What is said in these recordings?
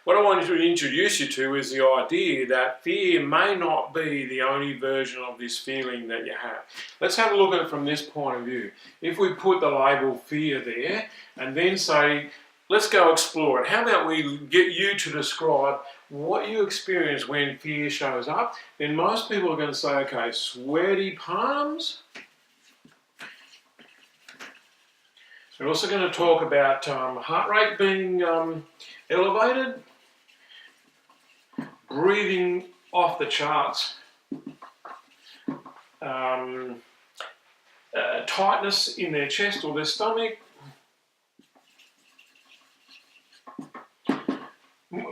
what I wanted to introduce you to is the idea that fear may not be the only version of this feeling that you have. Let's have a look at it from this point of view. If we put the label fear there and then say, let's go explore it. How about we get you to describe what you experience when fear shows up? Then most people are going to say, okay, sweaty palms. We're also going to talk about heart rate being elevated, breathing off the charts, tightness in their chest or their stomach.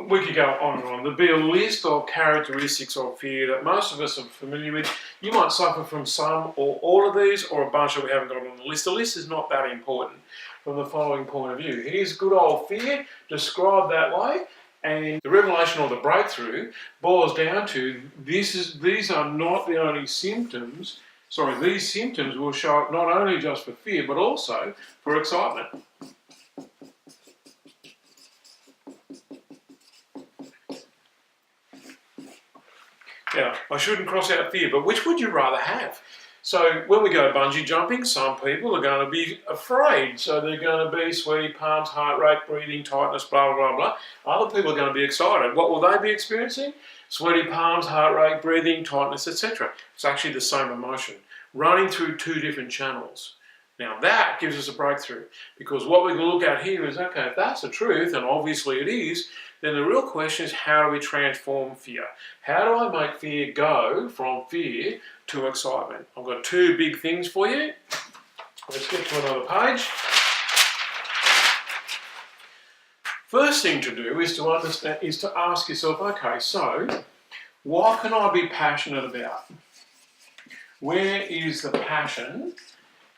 We could go on and on. There'd be a list of characteristics of fear that most of us are familiar with. You might suffer from some or all of these, or a bunch that we haven't got on the list. The list is not that important from the following point of view. Here's good old fear, described that way, and the revelation or the breakthrough boils down to these are not the only symptoms. Sorry, these symptoms will show up not only just for fear, but also for excitement. Now, I shouldn't cross out fear, but which would you rather have? So when we go bungee jumping, some people are going to be afraid. So they're going to be sweaty palms, heart rate, breathing, tightness, blah, blah, blah. Other people are going to be excited. What will they be experiencing? Sweaty palms, heart rate, breathing, tightness, etc. It's actually the same emotion, running through two different channels. Now that gives us a breakthrough, because what we can look at here is, okay, if that's the truth, and obviously it is, then the real question is, how do we transform fear? How do I make fear go from fear to excitement? I've got two big things for you. Let's get to another page. First thing to do is to ask yourself, okay, so what can I be passionate about? Where is the passion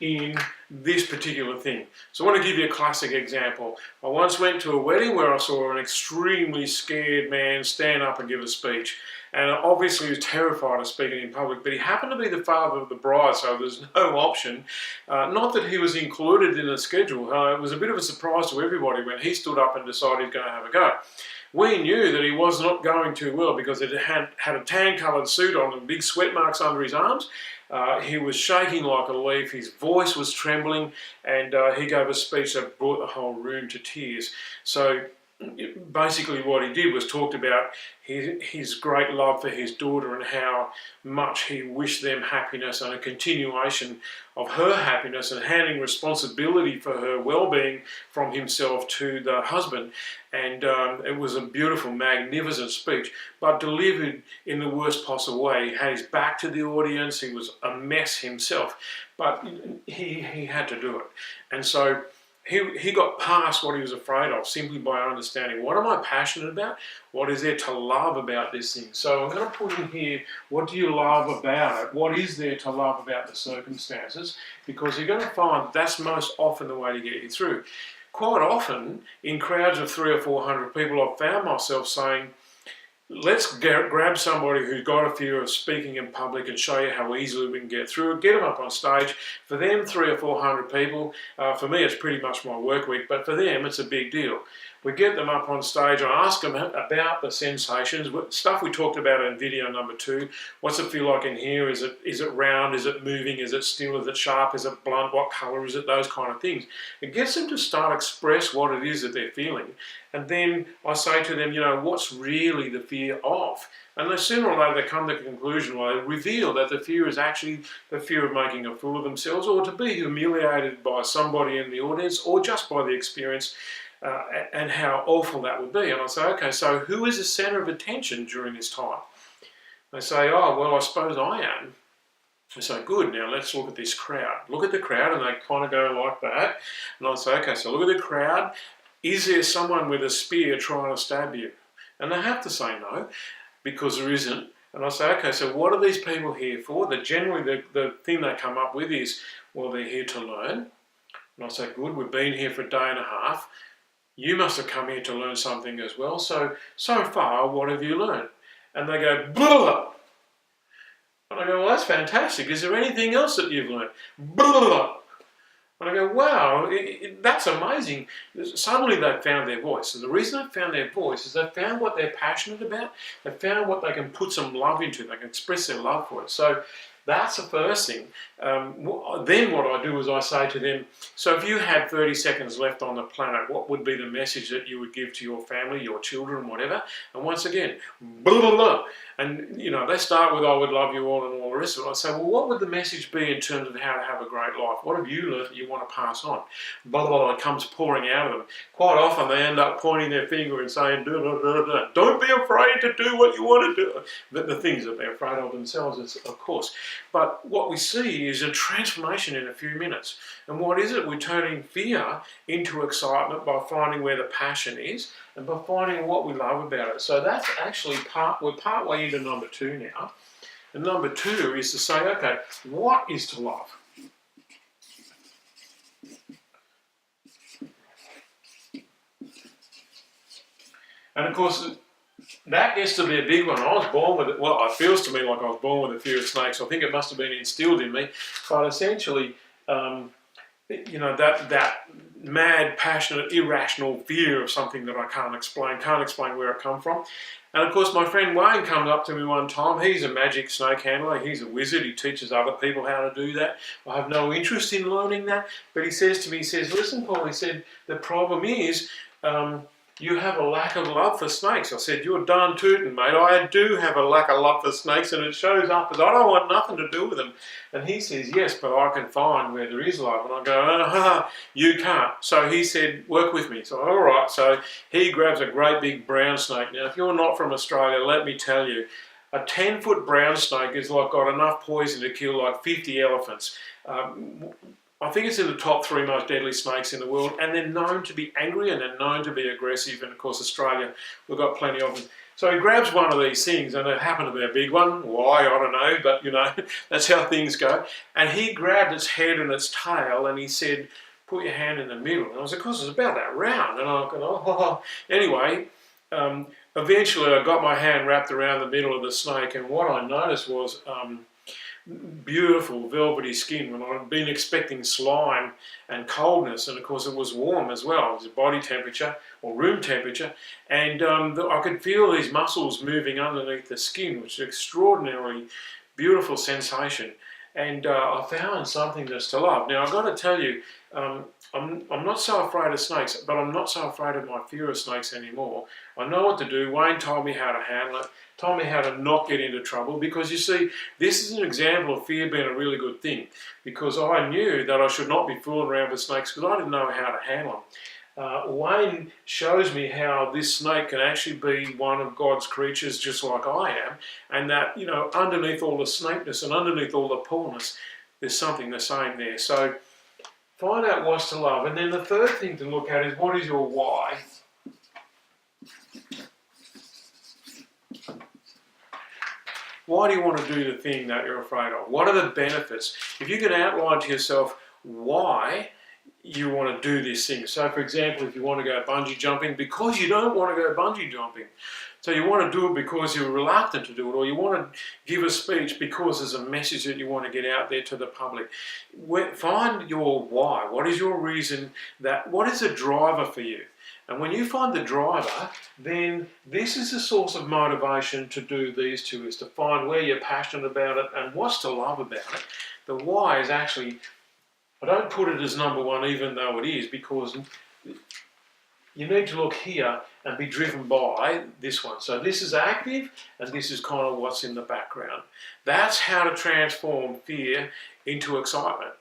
in this particular thing? So I want to give you a classic example. I once went to a wedding where I saw an extremely scared man stand up and give a speech, and obviously he was terrified of speaking in public, but he happened to be the father of the bride, so there's no option. Not that he was included in the schedule. It was a bit of a surprise to everybody when he stood up and decided he was going to have a go. We knew that he was not going too well because he had a tan-coloured suit on and big sweat marks under his arms. He was shaking like a leaf, his voice was trembling, and he gave a speech that brought the whole room to tears. So basically what he did was talked about his great love for his daughter and how much he wished them happiness and a continuation of her happiness, and handing responsibility for her well-being from himself to the husband. And it was a beautiful, magnificent speech, but delivered in the worst possible way. He had his back to the audience, he was a mess himself, but he had to do it. And so he got past what he was afraid of simply by understanding, what am I passionate about? What is there to love about this thing? So I'm going to put in here, what do you love about it? What is there to love about the circumstances? Because you're going to find that's most often the way to get you through. Quite often, in crowds of 300 or 400 people, I've found myself saying, let's grab somebody who's got a fear of speaking in public and show you how easily we can get through it. Get them up on stage. For them, 300 or 400 people, for me it's pretty much my work week, but for them it's a big deal. We get them up on stage, I ask them about the sensations, stuff we talked about in video number 2. What's it feel like in here? Is it round? Is it moving? Is it still? Is it sharp? Is it blunt? What colour is it? Those kind of things. It gets them to start express what it is that they're feeling. And then I say to them, you know, what's really the fear of? And then sooner or later they come to the conclusion, or they reveal that the fear is actually the fear of making a fool of themselves, or to be humiliated by somebody in the audience, or just by the experience, and how awful that would be. And I say, okay, so who is the centre of attention during this time? They say, oh, well, I suppose I am. I say, good, now let's look at this crowd. Look at the crowd, and they kind of go like that. And I say, okay, so look at the crowd. Is there someone with a spear trying to stab you? And they have to say no, because there isn't. And I say, okay, so what are these people here for? That generally the thing they come up with is, well, they're here to learn. And I say, good, we've been here for a day and a half. You must have come here to learn something as well. So far, what have you learned? And they go, blah. And I go, well, that's fantastic. Is there anything else that you've learned? Blah. And I go, wow, that's amazing. Suddenly they've found their voice. And the reason they've found their voice is they've found what they're passionate about. They've found what they can put some love into. They can express their love for it. So that's the first thing. Then what I do is I say to them, so if you had 30 seconds left on the planet, what would be the message that you would give to your family, your children, whatever? And once again, blah, blah, blah. And, you know, they start with, I would love you all and all the rest of it. I say, well, what would the message be in terms of how to have a great life? What have you learned that you want to pass on? Blah, blah, blah, it comes pouring out of them. Quite often they end up pointing their finger and saying, duh, duh, duh, duh. Don't be afraid to do what you want to do. The things that they're afraid of themselves, of course. But what we see is a transformation in a few minutes. And what is it? We're turning fear into excitement by finding where the passion is and by finding what we love about it. So that's actually we're part way into number 2 now. And number 2 is to say, okay, what is to love? And of course, that gets to be a big one. I was born with it. Well, it feels to me like I was born with a fear of snakes. I think it must have been instilled in me. But essentially, you know, that mad, passionate, irrational fear of something that I can't explain where it come from. And of course, my friend Wayne comes up to me one time. He's a magic snake handler. He's a wizard. He teaches other people how to do that. I have no interest in learning that. But he says to me, he says, listen, Paul, he said, the problem is, you have a lack of love for snakes. I said, you're darn tootin', mate. I do have a lack of love for snakes, and it shows up as I don't want nothing to do with them. And he says, yes, but I can find where there is love. And I go, you can't. So he said, work with me. So, all right. So he grabs a great big brown snake. Now, if you're not from Australia, let me tell you, a 10-foot brown snake has like got enough poison to kill like 50 elephants. I think it's in the top 3 most deadly snakes in the world, and they're known to be angry and they're known to be aggressive. And of course, Australia, we've got plenty of them. So he grabs one of these things, and it happened to be a big one. Why, I don't know, but you know, that's how things go. And he grabbed its head and its tail, and he said, "Put your hand in the middle." And I was, of course, it was about that round. And I go, Anyway, eventually, I got my hand wrapped around the middle of the snake, and what I noticed was beautiful velvety skin when I'd been expecting slime and coldness, and of course it was warm as well. It was body temperature or room temperature, and I could feel these muscles moving underneath the skin, which is an extraordinarily beautiful sensation. And I found something that's to love. Now I've got to tell you, I'm not so afraid of snakes, but I'm not so afraid of my fear of snakes anymore. I know what to do. Wayne told me how to handle it, told me how to not get into trouble, because you see, this is an example of fear being a really good thing, because I knew that I should not be fooling around with snakes because I didn't know how to handle them. Wayne shows me how this snake can actually be one of God's creatures just like I am, and that, you know, underneath all the snakeness and underneath all the poorness, there's something the same there. So find out what's to love. And then the third thing to look at is, what is your why? Why do you want to do the thing that you're afraid of? What are the benefits? If you can outline to yourself why you want to do this thing. So for example, if you want to go bungee jumping because you don't want to go bungee jumping. So you want to do it because you're reluctant to do it, or you want to give a speech because there's a message that you want to get out there to the public. Find your why. What is your reason? What is the driver for you? And when you find the driver, then this is the source of motivation to do these two, is to find where you're passionate about it and what's to love about it. The why is actually, I don't put it as number one, even though it is, because you need to look here and be driven by this one. So this is active, and this is kind of what's in the background. That's how to transform fear into excitement.